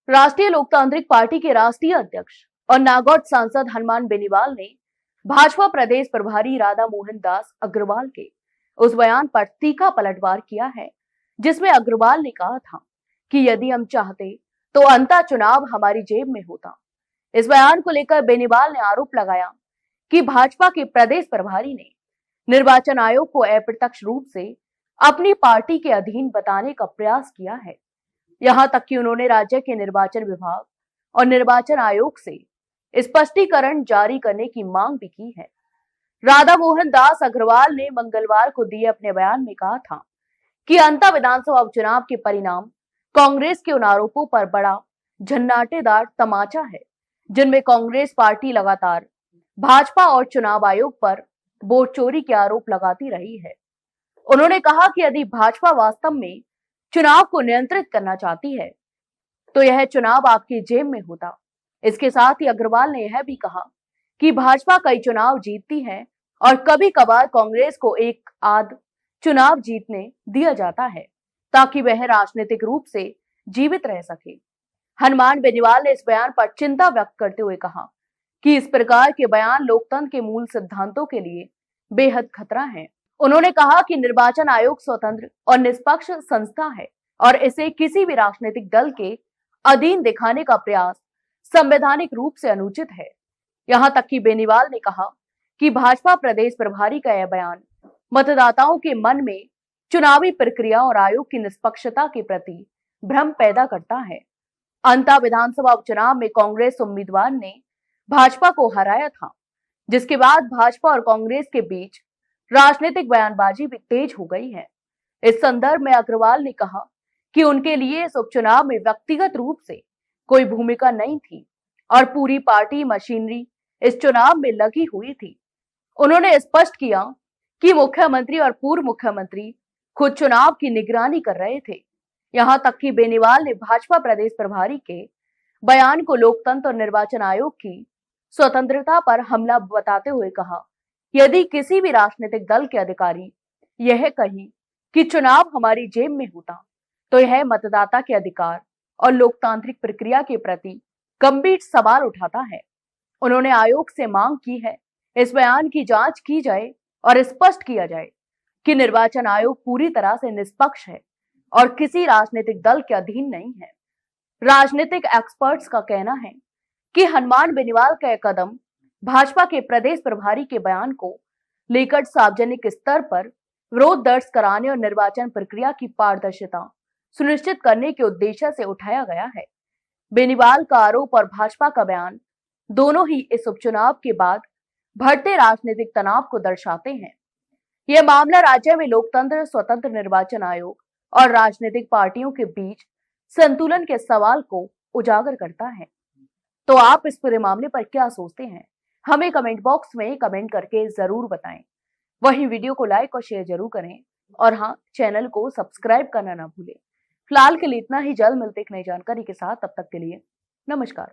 राष्ट्रीय लोकतांत्रिक पार्टी के राष्ट्रीय अध्यक्ष और नागौर सांसद हनुमान बेनीवाल ने भाजपा प्रदेश प्रभारी राधा मोहन दास अग्रवाल के उस बयान पर तीखा पलटवार किया है जिसमें अग्रवाल ने कहा था कि यदि हम चाहते तो अंतः चुनाव हमारी जेब में होता। इस बयान को लेकर बेनीवाल ने आरोप लगाया कि भाजपा के प्रदेश प्रभारी ने निर्वाचन आयोग को अप्रत्यक्ष रूप से अपनी पार्टी के अधीन बताने का प्रयास किया है। यहां तक कि उन्होंने राज्य के निर्वाचन विभाग और निर्वाचन आयोग से स्पष्टीकरण जारी करने की मांग भी की है। राधा मोहन दास अग्रवाल ने मंगलवार को दिए अपने बयान में कहा था कि अंतः विधानसभा उपचुनाव के परिणाम कांग्रेस के उन आरोपों पर बड़ा झन्नाटेदार तमाचा है जिनमें कांग्रेस पार्टी लगातार भाजपा और चुनाव आयोग पर वोट चोरी के आरोप लगाती रही है। उन्होंने कहा कि यदि भाजपा वास्तव में चुनाव को नियंत्रित करना चाहती है तो यह चुनाव आपकी जेब में होता। इसके साथ ही अग्रवाल ने यह भी कहा कि भाजपा कई चुनाव जीतती है और कभी कभार कांग्रेस को एक आध चुनाव जीतने दिया जाता है ताकि वह राजनीतिक रूप से जीवित रह सके। हनुमान बेनीवाल ने इस बयान पर चिंता व्यक्त करते हुए कहा कि इस प्रकार के बयान लोकतंत्र के मूल सिद्धांतों के लिए बेहद खतरा है। उन्होंने कहा कि निर्वाचन आयोग स्वतंत्र और निष्पक्ष संस्था है और इसे किसी भी राजनीतिक दल के अधीन दिखाने का प्रयास संवैधानिक रूप से अनुचित है। यहां तक कि बेनीवाल ने कहा कि भाजपा प्रदेश प्रभारी का यह बयान मतदाताओं के मन में चुनावी प्रक्रिया और आयोग की निष्पक्षता के प्रति भ्रम पैदा करता है। अंतः विधानसभा उपचुनाव में कांग्रेस उम्मीदवार ने भाजपा को हराया था, जिसके बाद भाजपा और कांग्रेस के बीच राजनीतिक बयानबाजी भी तेज हो गई है। इस संदर्भ में अग्रवाल ने कहा कि उनके लिए इस उपचुनाव में व्यक्तिगत रूप से कोई भूमिका नहीं थी और पूरी पार्टी मशीनरी इस चुनाव में लगी हुई थी। उन्होंने स्पष्ट किया कि मुख्यमंत्री और पूर्व मुख्यमंत्री खुद चुनाव की निगरानी कर रहे थे। यहां तक कि बेनीवाल ने भाजपा प्रदेश प्रभारी के बयान को लोकतंत्र और निर्वाचन आयोग की स्वतंत्रता पर हमला बताते हुए कहा, यदि किसी भी राजनीतिक दल के अधिकारी यह कही कि चुनाव हमारी जेब में होता तो यह मतदाता के अधिकार और लोकतांत्रिक प्रक्रिया के प्रति गंभीर सवाल उठाता है। उन्होंने आयोग से मांग की है इस बयान की जांच की जाए और स्पष्ट किया जाए कि निर्वाचन आयोग पूरी तरह से निष्पक्ष है और किसी राजनीतिक दल के अधीन नहीं है। राजनीतिक एक्सपर्ट्स का कहना है कि हनुमान बेनीवाल का यह कदम भाजपा के प्रदेश प्रभारी के बयान को लेकर सार्वजनिक स्तर पर विरोध दर्ज कराने और निर्वाचन प्रक्रिया की पारदर्शिता सुनिश्चित करने के उद्देश्य से उठाया गया है। बेनीवाल का आरोप और भाजपा का बयान दोनों ही इस उपचुनाव के बाद बढ़ते राजनीतिक तनाव को दर्शाते हैं। यह मामला राज्य में लोकतंत्र, स्वतंत्र निर्वाचन आयोग और राजनीतिक पार्टियों के बीच संतुलन के सवाल को उजागर करता है। तो आप इस पूरे मामले पर क्या सोचते हैं, हमें कमेंट बॉक्स में कमेंट करके जरूर बताएं। वहीं वीडियो को लाइक और शेयर जरूर करें और हाँ, चैनल को सब्सक्राइब करना ना भूलें। फिलहाल के लिए इतना ही, जल्द मिलते एक नई जानकारी के साथ। तब तक के लिए नमस्कार।